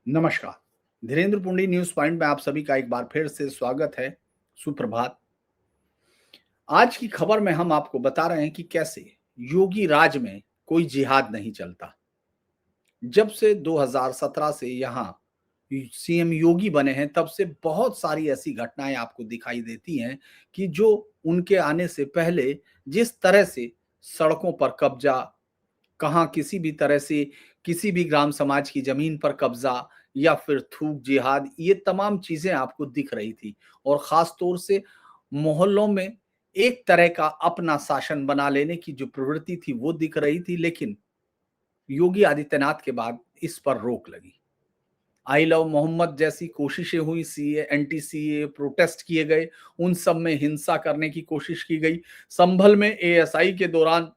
नमस्कार। Dhirendra पुंडी news point में आप सभी का एक बार फिर से स्वागत है। सुप्रभात। आज की खबर में हम आपको बता रहे हैं कि कैसे योगी राज में कोई जिहाद नहीं चलता। जब से 2017 से यहाँ सीएम योगी बने हैं, तब से बहुत सारी ऐसी घटनाएं आपको दिखाई देती हैं कि जो उनके आने से पहले जिस तरह से सड़कों पर कब्जा, कहाँ किसी भी तरह से किसी भी ग्राम समाज की जमीन पर कब्जा या फिर थूक जिहाद, ये तमाम चीजें आपको दिख रही थी। और खास तौर से मोहल्लों में एक तरह का अपना शासन बना लेने की जो प्रवृत्ति थी वो दिख रही थी। लेकिन योगी आदित्यनाथ के बाद इस पर रोक लगी। आई लव मोहम्मद जैसी कोशिशें हुई, सीए एंटी सीए प्रोटेस्ट किए गए, उन सब में हिंसा करने की कोशिश की गई। संभल में एएसआई के दौरान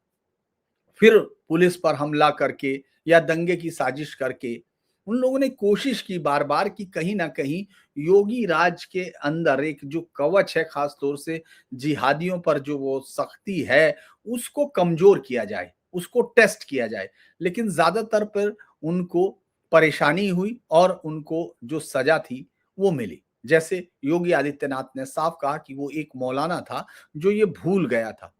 फिर पुलिस पर हमला करके या दंगे की साजिश करके उन लोगों ने कोशिश की बार बार कि कहीं ना कहीं योगी राज के अंदर एक जो कवच है, खास तौर से जिहादियों पर जो वो सख्ती है, उसको कमजोर किया जाए, उसको टेस्ट किया जाए। लेकिन ज्यादातर पर उनको परेशानी हुई और उनको जो सजा थी वो मिली। जैसे योगी आदित्यनाथ ने साफ कहा कि वो एक मौलाना था जो ये भूल गया था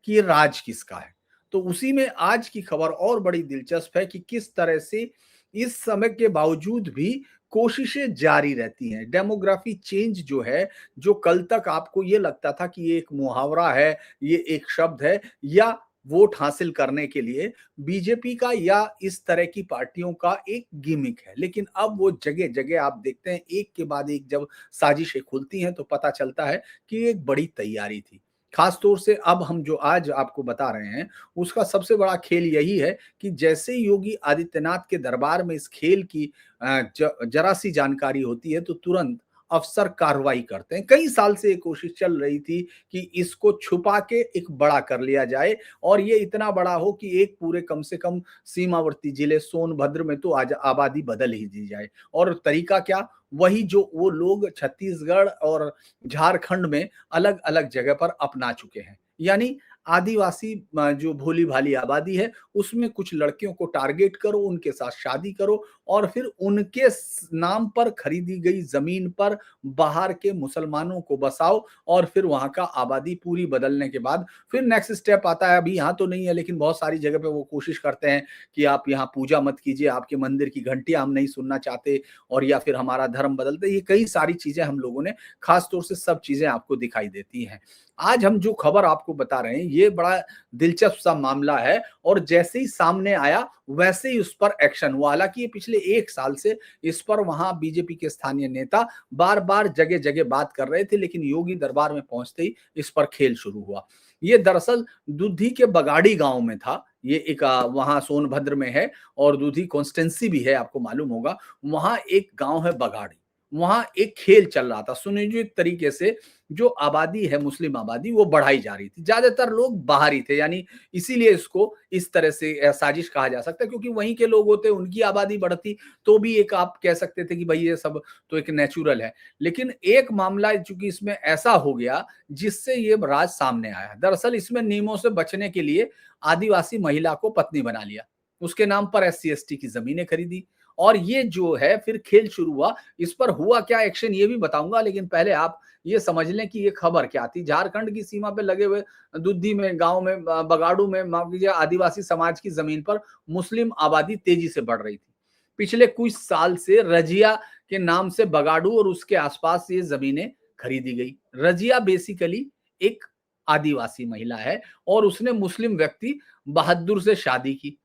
कि ये राज किसका है। तो उसी में आज की खबर और बड़ी दिलचस्प है कि किस तरह से इस समय के बावजूद भी कोशिशें जारी रहती हैं। डेमोग्राफी चेंज जो है, जो कल तक आपको ये लगता था कि ये एक मुहावरा है, ये एक शब्द है या वोट हासिल करने के लिए बीजेपी का या इस तरह की पार्टियों का एक गिमिक है, लेकिन अब वो जगह जगह आप देखते हैं, एक के बाद एक जब साजिशें खुलती हैं तो पता चलता है कि एक बड़ी तैयारी थी। खास तौर से अब हम जो आज आपको बता रहे हैं, उसका सबसे बड़ा खेल यही है कि जैसे योगी आदित्यनाथ के दरबार में इस खेल की जरा सी जानकारी होती है तो तुरंत अफसर कार्रवाई करते हैं। कई साल से ये कोशिश चल रही थी कि इसको छुपा के एक बड़ा कर लिया जाए और ये इतना बड़ा हो कि एक पूरे कम से कम सीमावर्ती जिले सोनभद्र में तो आज आबादी बदल ही दी जाए। और तरीका क्या? वही जो वो लोग छत्तीसगढ़ और झारखंड में अलग अलग जगह पर अपना चुके हैं। यानी आदिवासी जो भोली भाली आबादी है, उसमें कुछ लड़कियों को टारगेट करो, उनके साथ शादी करो और फिर उनके नाम पर खरीदी गई जमीन पर बाहर के मुसलमानों को बसाओ और फिर वहां का आबादी पूरी बदलने के बाद फिर नेक्स्ट स्टेप आता है। अभी यहाँ तो नहीं है, लेकिन बहुत सारी जगह पे वो कोशिश करते हैं कि आप यहाँ पूजा मत कीजिए, आपके मंदिर की घंटियां हम नहीं सुनना चाहते और या फिर हमारा धर्म बदलते। ये कई सारी चीजें हम लोगों ने खास तौर से सब चीजें आपको दिखाई देती हैं। आज हम जो खबर आपको बता रहे हैं ये बड़ा दिलचस्प सा मामला है और जैसे ही सामने आया वैसे ही उस पर एक्शन हुआ। हालांकि ये पिछले एक साल से इस पर वहां बीजेपी के स्थानीय नेता बार बार जगह जगह बात कर रहे थे, लेकिन योगी दरबार में पहुंचते ही इस पर खेल शुरू हुआ। ये दरअसल दुधी के बगाड़ी गांव में था। ये एक वहां सोनभद्र में है और दुधी कॉन्स्टेंसी भी है, आपको मालूम होगा। वहां एक गांव है बगाड़ी, वहां एक खेल चल रहा था सुनियोजित तरीके से। जो आबादी है मुस्लिम आबादी वो बढ़ाई जा रही थी, ज्यादातर लोग बाहर ही थे, यानी इसीलिए इसको इस तरह से साजिश कहा जा सकता है, क्योंकि वहीं के लोग होते, उनकी आबादी बढ़ती तो भी एक आप कह सकते थे कि भाई ये सब तो एक नेचुरल है। लेकिन एक मामला चूंकि इसमें ऐसा हो गया जिससे ये राज सामने आया। दरअसल इसमें नियमों से बचने के लिए आदिवासी महिला को पत्नी बना लिया, उसके नाम पर एससी एसटी की जमीनें खरीदी और ये जो है फिर खेल शुरू हुआ। इस पर हुआ क्या एक्शन ये भी बताऊंगा, लेकिन पहले आप ये समझ लें कि ये खबर क्या थी। झारखंड की सीमा पे लगे हुए दुद्धी में गांव में बगाड़ू में माफ कीजिए आदिवासी समाज की जमीन पर मुस्लिम आबादी तेजी से बढ़ रही थी। पिछले कुछ साल से रजिया के नाम से बगाड़ू और उसके आसपास ये जमीनें खरीदी गई। रजिया बेसिकली एक आदिवासी महिला है और उसने मुस्लिम व्यक्ति बहादुर से शादी की।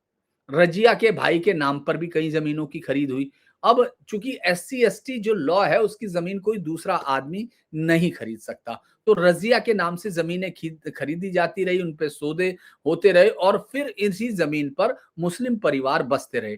रजिया के भाई के नाम पर भी कई जमीनों की खरीद हुई। अब चूंकि एससी एसटी जो लॉ है उसकी जमीन कोई दूसरा आदमी नहीं खरीद सकता, तो रजिया के नाम से जमीनें खरीदी जाती रही, उन पे सौदे होते रहे और फिर इसी जमीन पर मुस्लिम परिवार बसते रहे।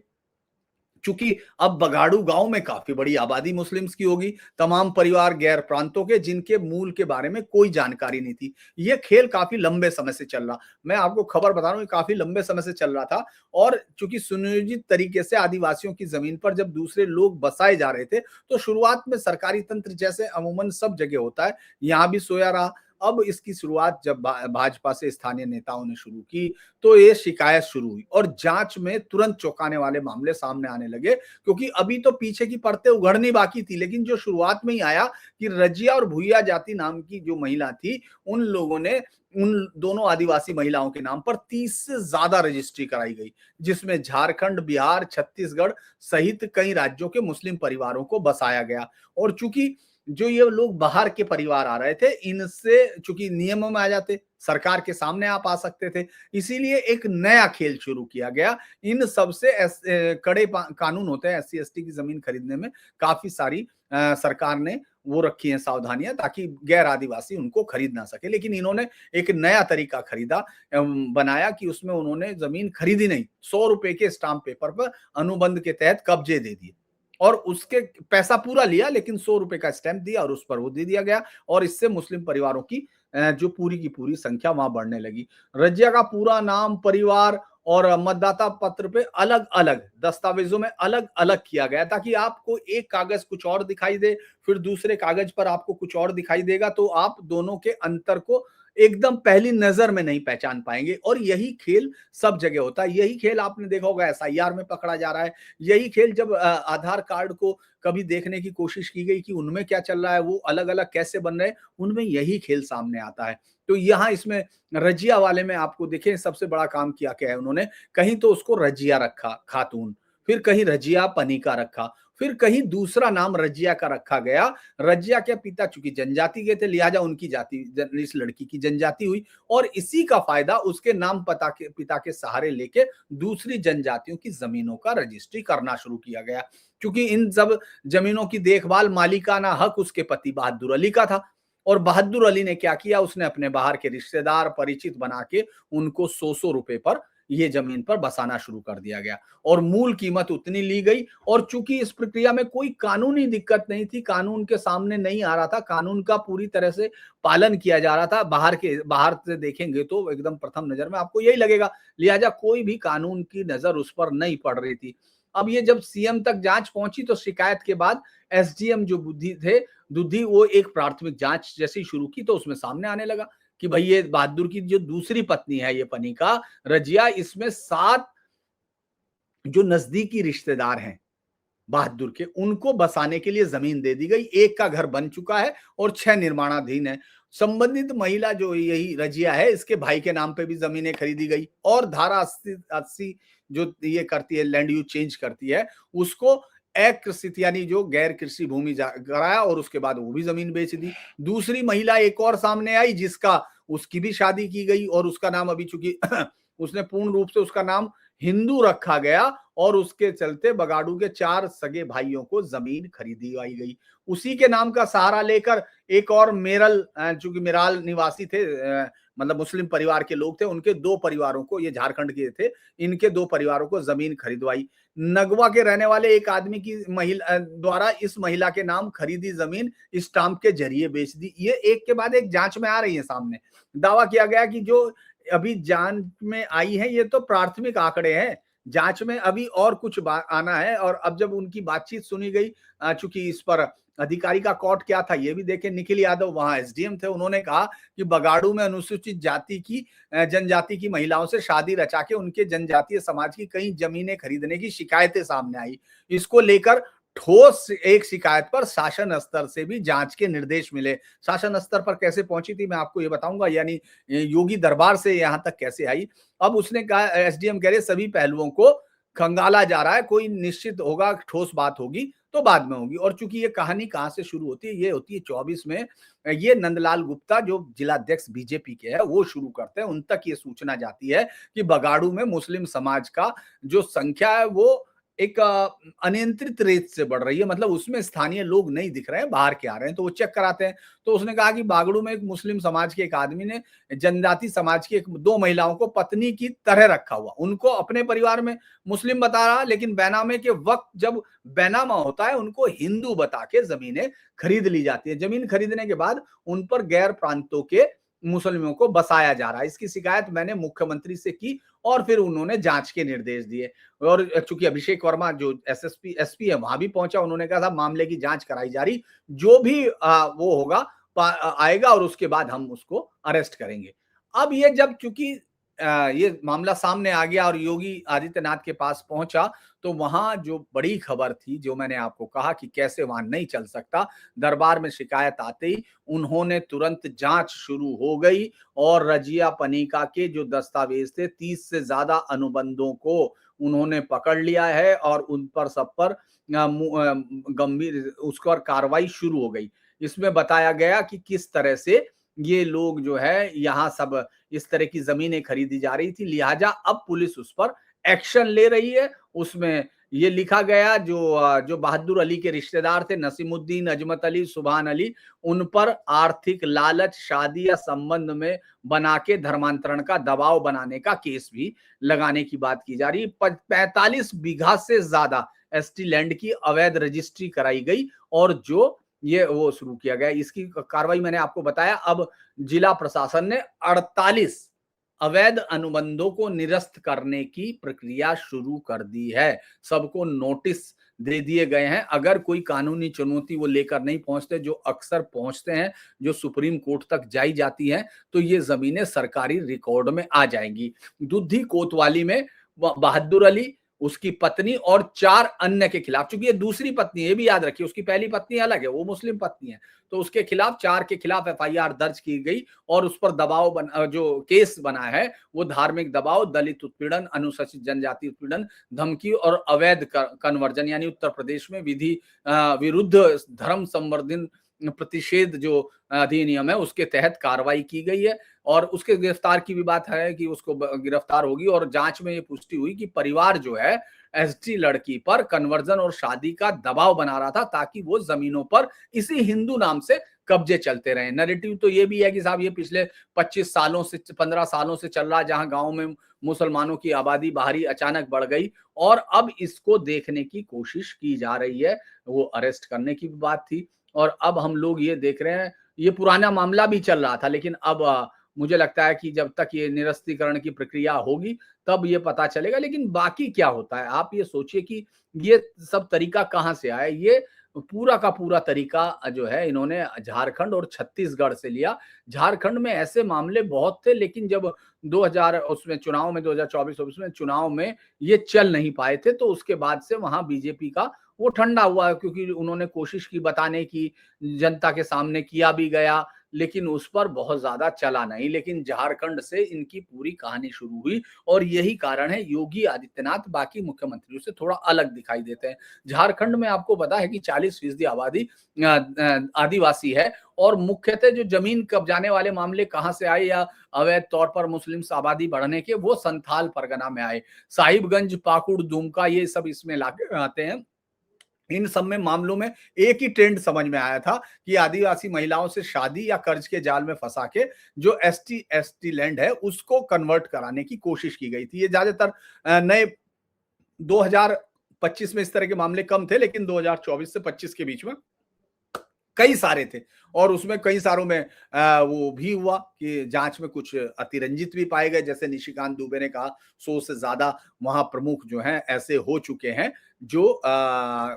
चूंकि अब बगाड़ू गांव में काफी बड़ी आबादी मुस्लिम्स की होगी, तमाम परिवार गैर प्रांतों के जिनके मूल के बारे में कोई जानकारी नहीं थी। यह खेल काफी लंबे समय से चल रहा, मैं आपको खबर बता रहा हूं, काफी लंबे समय से चल रहा था। और चूंकि सुनियोजित तरीके से आदिवासियों की जमीन पर जब दूसरे लोग बसाए जा रहे थे तो शुरुआत में सरकारी तंत्र जैसे अमूमन सब जगह होता है, यहां भी सोया रहा। अब इसकी शुरुआत जब भाजपा से स्थानीय नेताओं ने शुरू की, तो ये शिकायत शुरू हुई और जांच में तुरंत चौंकाने वाले मामले सामने आने लगे, क्योंकि अभी तो पीछे की परतें उघड़नी बाकी थी, लेकिन जो शुरुआत में ही आया कि रजिया और भूया जाति नाम की जो महिला थी, उन लोगों ने उन दोनों आदिवासी महिलाओं के नाम पर 30 से ज्यादा रजिस्ट्री कराई गई, जिसमें झारखंड, बिहार, छत्तीसगढ़ सहित कई राज्यों के मुस्लिम परिवारों को बसाया गया। और चूंकि जो ये लोग बाहर के परिवार आ रहे थे, इनसे चूंकि नियमों में आ जाते, सरकार के सामने आप आ सकते थे, इसीलिए एक नया खेल शुरू किया गया। इन सबसे कड़े कानून होते हैं एससी एसटी की जमीन खरीदने में, काफी सारी सरकार ने वो रखी है सावधानियां, ताकि गैर आदिवासी उनको खरीद ना सके। लेकिन इन्होंने एक नया तरीका खरीदा, बनाया कि उसमें उन्होंने जमीन खरीदी नहीं, 100 रुपए के स्टाम्प पेपर पर अनुबंध के तहत कब्जे दे दिए और उसके पैसा पूरा लिया, लेकिन 100 रुपए का स्टैंप दिया और उस पर वो दे दिया गया। और इससे मुस्लिम परिवारों की जो पूरी की पूरी संख्या वहां बढ़ने लगी। रजिया का पूरा नाम, परिवार और मतदाता पत्र पे अलग अलग दस्तावेजों में अलग अलग किया गया, ताकि आपको एक कागज कुछ और दिखाई दे, फिर दूसरे कागज पर आपको कुछ और दिखाई देगा, तो आप दोनों के अंतर को एकदम पहली नजर में नहीं पहचान पाएंगे। और यही खेल सब जगह होता है। यही खेल आपने देखा होगा एसआईआर में पकड़ा जा रहा है। यही खेल जब आधार कार्ड को कभी देखने की कोशिश की गई कि उनमें क्या चल रहा है, वो अलग अलग कैसे बन रहे हैं, उनमें यही खेल सामने आता है। तो यहाँ इसमें रजिया वाले में आपको देखें सबसे बड़ा काम किया क्या है उन्होंने, कहीं तो उसको रजिया रखा खातून, फिर कहीं रजिया पनिका रखा, फिर कहीं दूसरा नाम रजिया का रखा गया। रजिया के पिता चूंकि जनजाति के थे, लिहाजा उनकी जाति इस लड़की की जनजाति हुई, और इसी का फायदा उसके नाम पिता के सहारे लेके दूसरी जनजातियों की जमीनों का रजिस्ट्री करना शुरू किया गया। क्योंकि इन सब जमीनों की देखभाल, मालिकाना हक उसके पति बहादुर अली का था। और बहादुर अली ने क्या किया, उसने अपने बाहर के रिश्तेदार परिचित बना के उनको 100 रुपए पर ये जमीन पर बसाना शुरू कर दिया गया, और मूल कीमत उतनी ली गई। और चूंकि इस प्रक्रिया में कोई कानूनी दिक्कत नहीं थी, कानून के सामने नहीं आ रहा था, कानून का पूरी तरह से पालन किया जा रहा था, बाहर से देखेंगे तो एकदम प्रथम नजर में आपको यही लगेगा, लिहाजा कोई भी कानून की नजर उस पर नहीं पड़ रही थी। अब ये जब सीएम तक जांच पहुंची, तो शिकायत के बाद एसडीएम जो बुद्धि थे दुधी, वो एक प्राथमिक जांच जैसी शुरू की, तो उसमें सामने आने लगा कि भाई ये बहादुर की जो दूसरी पत्नी है, ये पनिका रजिया, इसमें 7 जो नजदीकी रिश्तेदार हैं बहादुर के, उनको बसाने के लिए जमीन दे दी गई। एक का घर बन चुका है और 6 निर्माणाधीन है। संबंधित महिला जो यही रजिया है, इसके भाई के नाम पे भी जमीनें खरीदी गई, और धारा 80 जो ये करती है, लैंड यूज चेंज करती है, उसको अकृषित यानी जो गैर कृषि भूमि कराया, और उसके बाद वो भी जमीन बेच दी। दूसरी महिला एक और सामने आई, जिसका उसकी भी शादी की गई, और उसका नाम अभी चूंकि उसने पूर्ण रूप से उसका नाम हिंदू रखा गया, और उसके चलते बगाड़ू के 4 सगे भाइयों को जमीन खरीदी गई। उसी के नाम का सहारा लेकर एक और मेरल, चूंकि मेराल निवासी थे, मतलब मुस्लिम परिवार के लोग थे, उनके 2 परिवारों को, ये झारखंड के थे, इनके 2 परिवारों को जमीन खरीदवाई। नगवा के रहने वाले एक आदमी की महिला द्वारा इस महिला के नाम खरीदी जमीन स्टाम्प के जरिए बेच दी। ये एक के बाद एक जांच में आ रही है सामने। दावा किया गया कि जो अभी जांच में आई है, ये तो प्राथमिक आंकड़े हैं, जांच में अभी और कुछ आना है। और अब जब उनकी बातचीत सुनी गई, चूंकि इस पर अधिकारी का कॉट क्या था ये भी देखें। निखिल यादव वहां एसडीएम थे, उन्होंने कहा कि बगाड़ू में अनुसूचित जाति की जनजाति की महिलाओं से शादी रचा के उनके जनजातीय समाज की कई जमीनें खरीदने की शिकायतें सामने आई। इसको लेकर ठोस एक शिकायत पर शासन स्तर से भी जांच के निर्देश मिले। शासन स्तर पर कैसे पहुंची थी मैं आपको ये बताऊंगा, यानी योगी दरबार से यहां तक कैसे आई। अब उसने कहा, एसडीएम कह रहे सभी पहलुओं को खंगाला जा रहा है, कोई निश्चित होगा, ठोस बात होगी तो बाद में होगी। और चूंकि ये कहानी कहां से शुरू होती है, ये होती है 24 में। ये नंदलाल गुप्ता जो जिलाध्यक्ष बीजेपी के है, वो शुरू करते हैं। उन तक ये सूचना जाती है कि बगाड़ू में मुस्लिम समाज का जो संख्या है, वो एक अनियंत्रित रेत से बढ़ रही है, मतलब उसमें स्थानीय लोग नहीं दिख रहे हैं, बाहर के आ रहे हैं, तो वो चेक कराते हैं। तो उसने कहा कि बागड़ू में एक मुस्लिम समाज के एक आदमी ने जनजाति समाज की 2 महिलाओं को पत्नी की तरह रखा हुआ, उनको अपने परिवार में मुस्लिम बता रहा, लेकिन बैनामे के वक्त जब बैनामा होता है, उनको हिंदू बता के जमीनें खरीद ली जाती है। जमीन खरीदने के बाद उन पर गैर प्रांतों के मुसलमानों को बसाया जा रहा है। इसकी शिकायत मैंने मुख्यमंत्री से की, और फिर उन्होंने जांच के निर्देश दिए। और चूंकि अभिषेक वर्मा जो एसपी है, वहां भी पहुंचा, उन्होंने कहा था मामले की जांच कराई जा रही, जो भी वो होगा आएगा और उसके बाद हम उसको अरेस्ट करेंगे। अब ये जब चूंकि ये मामला सामने आ गया और योगी आदित्यनाथ के पास पहुंचा, तो वहां जो बड़ी खबर थी, जो मैंने आपको कहा कि कैसे वहां नहीं चल सकता, दरबार में शिकायत आते ही उन्होंने तुरंत जांच शुरू हो गई और रजिया पनीका के जो दस्तावेज थे, 30 से ज्यादा अनुबंधों को उन्होंने पकड़ लिया है और उन पर सब पर गंभीर उस पर कार्रवाई शुरू हो गई। इसमें बताया गया कि किस तरह से ये लोग जो है यहाँ सब इस तरह की जमीनें खरीदी जा रही थी, लिहाजा अब पुलिस उस पर एक्शन ले रही है। उसमें ये लिखा गया जो बहादुर अली के रिश्तेदार थे, नसीमुद्दीन, अजमत अली, सुभान अली, उन पर आर्थिक लालच, शादी या संबंध में बना के धर्मांतरण का दबाव बनाने का केस भी लगाने की बात की जा रही है। 45 बीघा से ज्यादा एसटी लैंड की अवैध रजिस्ट्री कराई गई और जो ये वो शुरू किया गया। इसकी कार्रवाई मैंने आपको बताया। अब जिला प्रशासन ने 48 अवैध अनुबंधों को निरस्त करने की प्रक्रिया शुरू कर दी है। सबको नोटिस दे दिए गए हैं। अगर कोई कानूनी चुनौती वो लेकर नहीं पहुंचते, जो अक्सर पहुंचते हैं, जो सुप्रीम कोर्ट तक जाई जाती हैं, तो ये जमीनें सरकारी रिकॉर्ड में आ जाएंगी। दुधी कोतवाली में बहादुर अली, उसकी पत्नी और 4 अन्य के खिलाफ, चूंकि ये दूसरी पत्नी है, ये भी याद रखिए, उसकी पहली पत्नी अलग है, वो मुस्लिम पत्नी है, तो उसके खिलाफ 4 के खिलाफ एफआईआर दर्ज की गई और उस पर जो केस बना है वो धार्मिक दबाव, दलित उत्पीड़न, अनुसूचित जनजाति उत्पीड़न, धमकी और अवैध कन्वर्जन, यानी उत्तर प्रदेश में विधि विरुद्ध धर्म संवर्धन प्रतिषेध जो अधिनियम है उसके तहत कार्रवाई की गई है। और उसके गिरफ्तार की भी बात है कि उसको गिरफ्तार होगी। और जांच में ये पुष्टि हुई कि परिवार जो है एसटी लड़की पर कन्वर्जन और शादी का दबाव बना रहा था ताकि वो जमीनों पर इसी हिंदू नाम से कब्जे चलते रहे। नैरेटिव तो ये भी है कि साहब ये पिछले 25 सालों से 15 सालों से चल रहा है, जहां गांव में मुसलमानों की आबादी बाहरी अचानक बढ़ गई और अब इसको देखने की कोशिश की जा रही है। वो अरेस्ट करने की भी बात थी और अब हम लोग ये देख रहे हैं, ये पुराना मामला भी चल रहा था, लेकिन अब मुझे लगता है कि जब तक ये निरस्तीकरण की प्रक्रिया होगी तब ये पता चलेगा। लेकिन बाकी क्या होता है, आप ये सोचिए कि ये सब तरीका कहाँ से आया। ये पूरा का पूरा तरीका जो है इन्होंने झारखंड और छत्तीसगढ़ से लिया। झारखंड में ऐसे मामले बहुत थे, लेकिन जब 2000 उसमें चुनाव में 2024 में चुनाव में ये चल नहीं पाए थे, तो उसके बाद से वहां बीजेपी का वो ठंडा हुआ, क्योंकि उन्होंने कोशिश की बताने की, जनता के सामने किया भी गया, लेकिन उस पर बहुत ज्यादा चला नहीं। लेकिन झारखंड से इनकी पूरी कहानी शुरू हुई और यही कारण है योगी आदित्यनाथ बाकी मुख्यमंत्रियों से थोड़ा अलग दिखाई देते हैं। झारखंड में आपको पता है कि 40% आबादी आदिवासी है और मुख्यतः जो जमीन कब्जाने वाले मामले कहां से आए या अवैध तौर पर मुस्लिम आबादी बढ़ने के, वो संथाल परगना में आए। साहिबगंज, पाकुड़, दुमका, ये सब इसमें आते हैं। इन सब में मामलों में एक ही ट्रेंड समझ में आया था कि आदिवासी महिलाओं से शादी या कर्ज के जाल में फंसा के जो एसटी लैंड है उसको कन्वर्ट कराने की कोशिश की गई थी। ये ज्यादातर नए 2025 में इस तरह के मामले कम थे, लेकिन 2024 से 25 के बीच में कई सारे थे और उसमें कई सारों में वो भी हुआ कि जांच में कुछ अतिरंजित भी पाए गए। जैसे निशिकांत दुबे ने कहा 100 से ज्यादा वहां प्रमुख जो हैं ऐसे हो चुके हैं जो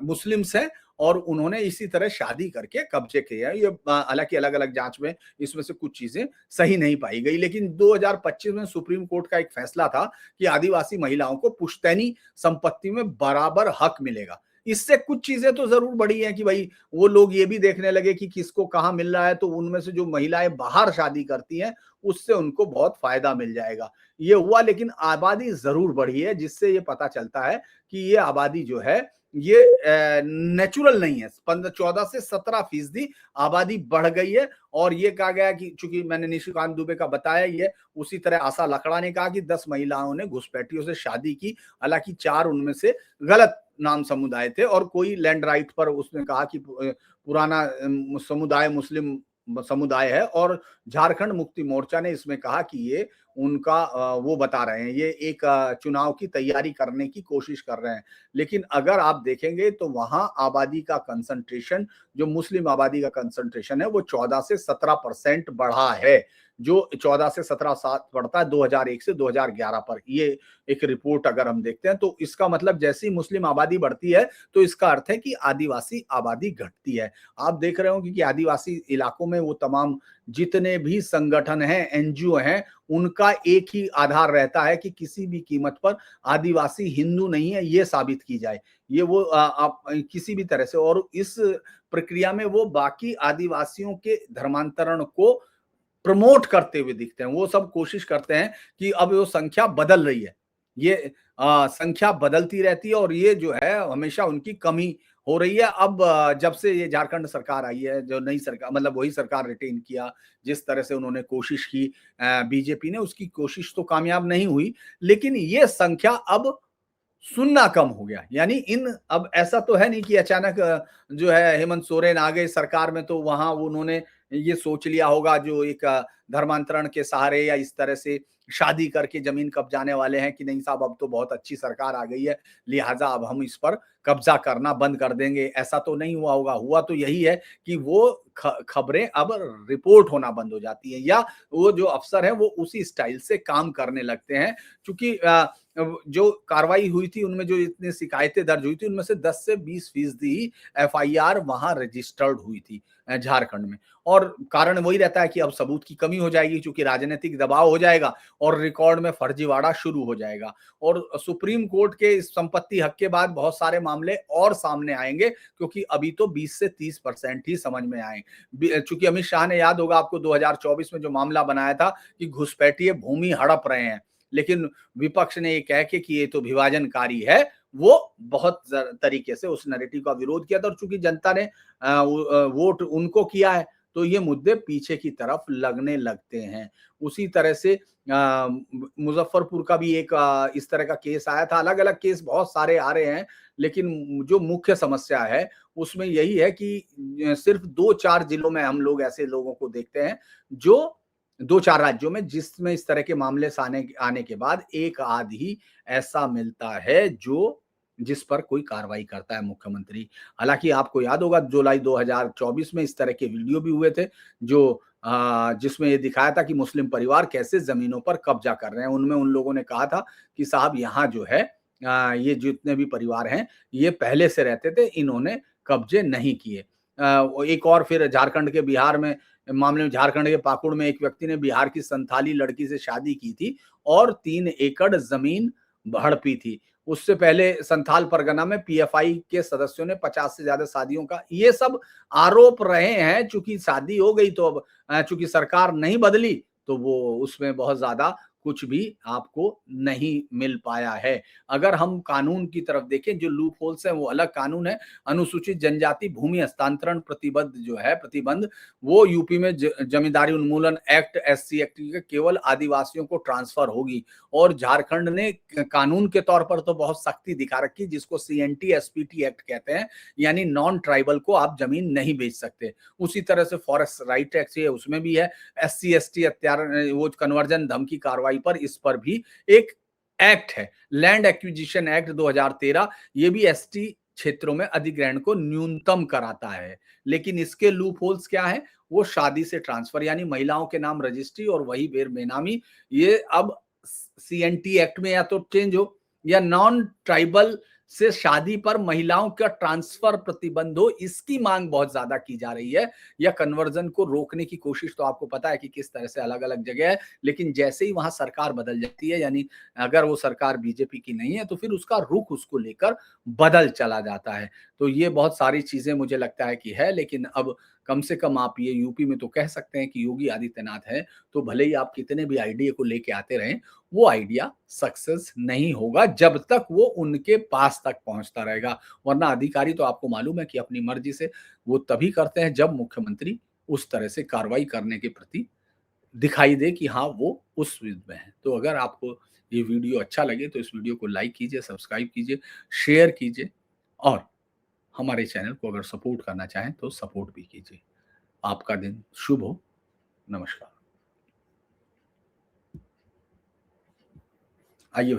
मुस्लिम्स हैं और उन्होंने इसी तरह शादी करके कब्जे किए हैं। ये हालांकि अलग अलग जांच में इसमें से कुछ चीजें सही नहीं पाई गई, लेकिन 2025 में सुप्रीम कोर्ट का एक फैसला था कि आदिवासी महिलाओं को पुश्तैनी संपत्ति में बराबर हक मिलेगा। इससे कुछ चीजें तो जरूर बढ़ी हैं कि भाई वो लोग ये भी देखने लगे कि किसको कहाँ मिल रहा है, तो उनमें से जो महिलाएं बाहर शादी करती हैं उससे उनको बहुत फायदा मिल जाएगा, ये हुआ। लेकिन आबादी जरूर बढ़ी है, जिससे ये पता चलता है कि ये आबादी जो है ये नेचुरल नहीं है। 14 से 17% आबादी बढ़ गई है। और ये कहा गया कि चूंकि मैंने निशिकांत दुबे का बताया, ये उसी तरह आशा लकड़ा ने कहा कि 10 महिलाओं ने घुसपैठियों से शादी की, हालांकि 4 उनमें से गलत नाम समुदाय थे और कोई लैंड राइट पर उसने कहा कि पुराना समुदाय मुस्लिम समुदाय है। और झारखंड मुक्ति मोर्चा ने इसमें कहा कि ये उनका वो बता रहे हैं, ये एक चुनाव की तैयारी करने की कोशिश कर रहे हैं। लेकिन अगर आप देखेंगे तो वहाँ आबादी का कंसंट्रेशन, जो मुस्लिम आबादी का कंसंट्रेशन है वो 14 से 17% बढ़ा है, जो 14 से 17 सात बढ़ता है 2001 से 2011 पर। ये एक रिपोर्ट अगर हम देखते हैं तो इसका मतलब जैसे ही मुस्लिम आबादी बढ़ती है तो इसका अर्थ है कि आदिवासी आबादी घटती है। आप देख रहे होंगे कि आदिवासी इलाकों में वो तमाम जितने भी संगठन हैं, एनजीओ हैं, उनका एक ही आधार रहता है कि किसी भी कीमत पर आदिवासी हिंदू नहीं है ये साबित की जाए। ये वो आप किसी भी तरह से, और इस प्रक्रिया में वो बाकी आदिवासियों के धर्मांतरण को प्रमोट करते हुए दिखते हैं। वो सब कोशिश करते हैं कि अब वो संख्या बदल रही है। ये संख्या बदलती रहती है और ये जो है हमेशा उनकी कमी हो रही है। अब जब से ये झारखंड सरकार आई है, जो नई सरकार, मतलब वही सरकार रिटेन किया, जिस तरह से उन्होंने कोशिश की बीजेपी ने, उसकी कोशिश तो कामयाब नहीं हुई। लेकिन ये संख्या अब सुनना कम हो गया। यानी इन अब ऐसा तो है नहीं कि अचानक जो है हेमंत सोरेन आ गए सरकार में तो वहां उन्होंने ये सोच लिया होगा, जो एक धर्मांतरण के सहारे या इस तरह से शादी करके जमीन कब्जाने वाले हैं, कि नहीं साहब अब तो बहुत अच्छी सरकार आ गई है, लिहाजा अब हम इस पर कब्जा करना बंद कर देंगे। ऐसा तो नहीं हुआ होगा। हुआ तो यही है कि वो खबरें अब रिपोर्ट होना बंद हो जाती है, या वो जो अफसर है वो उसी स्टाइल से काम करने लगते हैं। क्योंकि जो कार्रवाई हुई थी उनमें जो इतनी शिकायतें दर्ज हुई थी उनमें से 10 से 20% ही एफआईआर वहां रजिस्टर्ड हुई थी झारखंड में। और कारण वही रहता है कि अब सबूत की कमी हो जाएगी, क्योंकि राजनीतिक दबाव हो जाएगा और रिकॉर्ड में फर्जीवाड़ा शुरू हो जाएगा। और सुप्रीम कोर्ट के इस संपत्ति हक के बाद बहुत सारे मामले और सामने आएंगे, क्योंकि अभी तो 20 से 30% ही समझ में आए। चूंकि अमित शाह ने, याद होगा आपको, 2024 में जो मामला बनाया था कि घुसपैठिए भूमि हड़प रहे हैं, लेकिन विपक्ष ने ये कह के कि ये तो विभाजनकारी है, वो बहुत तरीके से उस नैरेटिव का विरोध किया था। और चूंकि जनता ने वोट उनको किया है तो ये मुद्दे पीछे की तरफ लगने लगते हैं। उसी तरह से मुजफ्फरपुर का भी एक इस तरह का केस आया था। अलग अलग केस बहुत सारे आ रहे हैं, लेकिन जो मुख्य समस्या है उसमें यही है कि सिर्फ 2-4 जिलों में हम लोग ऐसे लोगों को देखते हैं, जो 2-4 राज्यों में, जिसमें इस तरह के मामले आने आने के बाद एक आध ही ऐसा मिलता है जो जिस पर कोई कार्रवाई करता है मुख्यमंत्री। हालांकि आपको याद होगा जुलाई 2024 में इस तरह के वीडियो भी हुए थे, जो जिसमें ये दिखाया था कि मुस्लिम परिवार कैसे जमीनों पर कब्जा कर रहे हैं। उनमें उन लोगों ने कहा था कि साहब यहाँ जो है ये जितने भी परिवार हैं ये पहले से रहते थे, इन्होंने कब्जे नहीं किए। एक और फिर झारखंड के बिहार में मामले में, झारखंड के पाकुड़ में एक व्यक्ति ने बिहार की संथाली लड़की से शादी की थी और 3 एकड़ जमीन हड़पी थी। उससे पहले संथाल परगना में पीएफआई के सदस्यों ने 50 से ज्यादा शादियों का, ये सब आरोप रहे हैं। चूंकि शादी हो गई तो अब चूंकि सरकार नहीं बदली तो वो उसमें बहुत ज्यादा कुछ भी आपको नहीं मिल पाया है। अगर हम कानून की तरफ देखें, जो लूप होल्स है वो अलग कानून है। अनुसूचित जनजाति भूमि हस्तांतरण प्रतिबंध जो है, प्रतिबंध, वो यूपी में जमींदारी उन्मूलन एक्ट, एससी एक्ट केवल आदिवासियों को ट्रांसफर होगी। और झारखंड ने कानून के तौर पर तो बहुत सख्ती दिखा रखी, जिसको सीएनटी एसपीटी एक्ट कहते हैं, यानी नॉन ट्राइबल को आप जमीन नहीं बेच सकते। उसी तरह से फॉरेस्ट राइट एक्ट है, उसमें भी है। एससी एसटी वो कन्वर्जन धमकी कार्रवाई पर, इस पर भी एक एक्ट है, लैंड एक्विजिशन एक्ट 2013। ये भी एसटी क्षेत्रों में अधिग्रहण को न्यूनतम कराता है। लेकिन इसके लूप होल्स क्या है? वो शादी से ट्रांसफर, यानी महिलाओं के नाम रजिस्ट्री और वही बेर बेनामी, ये अब सीएनटी एक्ट में या तो चेंज हो, या नॉन ट्राइबल से शादी पर महिलाओं का ट्रांसफर प्रतिबंध हो। इसकी मांग बहुत ज्यादा की जा रही है। या कन्वर्जन को रोकने की कोशिश तो आपको पता है कि किस तरह से अलग अलग जगह है, लेकिन जैसे ही वहां सरकार बदल जाती है, यानी अगर वो सरकार बीजेपी की नहीं है तो फिर उसका रुख उसको लेकर बदल चला जाता है। तो ये बहुत सारी चीजें मुझे लगता है कि है। लेकिन अब कम से कम आप ये यूपी में तो कह सकते हैं कि योगी आदित्यनाथ है, तो भले ही आप कितने भी आइडिया को लेके आते रहें, वो आइडिया सक्सेस नहीं होगा जब तक वो उनके पास तक पहुंचता रहेगा। वरना अधिकारी तो आपको मालूम है कि अपनी मर्जी से वो तभी करते हैं जब मुख्यमंत्री उस तरह से कार्रवाई करने के प्रति दिखाई दे कि हाँ वो उस विध में है। तो अगर आपको ये वीडियो अच्छा लगे तो इस वीडियो को लाइक कीजिए, सब्सक्राइब कीजिए, शेयर कीजिए, और हमारे चैनल को अगर सपोर्ट करना चाहें तो सपोर्ट भी कीजिए। आपका दिन शुभ हो। नमस्कार। आइए